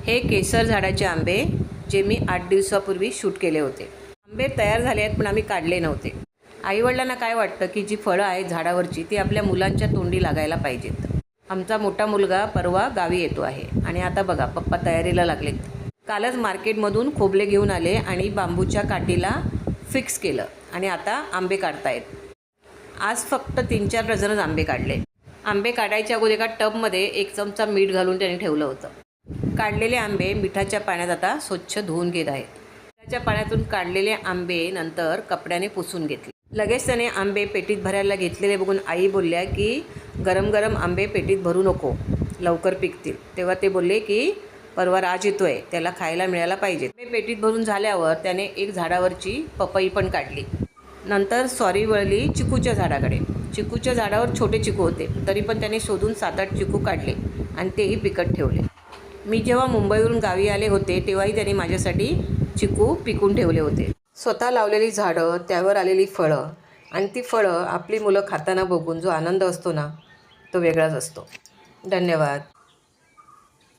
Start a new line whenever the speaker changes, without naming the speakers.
हे केसर झाडाचे आंबे जे मी 8 दिवसापूर्वी शूट केले होते. आंबे तयार झाले आहेत पण आम्ही काढले नव्हते. आईवडिलांना काय वाटतं की जी फळं आहेत झाडावरची ती आपल्या मुलांच्या तोंडी लागायला पाहिजेत. आमचा मोठा मुलगा परवा गावी येतो आहे आणि आता बघा पप्पा तयारीला लागलेत. कालच मार्केटमधून खोबले घेऊन आले आणि बांबूच्या काठीला फिक्स केलं आणि आता आंबे काढतायत. आज फक्त 3-4 डझनच आंबे काढले. आंबे काढायच्या अगोदर एका टबमध्ये 1 चमचा मीठ घालून त्याने ठेवलं होतं. काढलेले आंबे मिठाच्या पाण्यात आता स्वच्छ धुवून घेत आहेत. मिठाच्या पाण्यातून काढलेले आंबे नंतर कपड्याने पुसून घेतले. लगेच त्याने आंबे पेटीत भरायला घेतलेले बघून आई बोलल्या की गरम गरम आंबे पेटीत भरू नको, लवकर पिकतील. तेव्हा ते बोलले की परवा राज येतोय, त्याला खायला मिळायला पाहिजे. आंबे पेटीत भरून झाल्यावर त्याने एक झाडावरची पपई पण काढली. नंतर सॉरी वळली चिकूच्या झाडाकडे. चिकूच्या झाडावर छोटे चिकू होते तरी पण त्याने शोधून 7-8 चिकू काढले आणि तेही पिकत ठेवले. मी जेव्हा मुंबईवरून गावी आले होते तेव्हाही त्याने माझ्यासाठी चिकू पिकून ठेवले होते. स्वतः लावलेली झाडं, त्यावर आलेली फळं आणि ती फळं आपली मुलं खाताना बघून जो आनंद असतो ना तो वेगळाच असतो. धन्यवाद.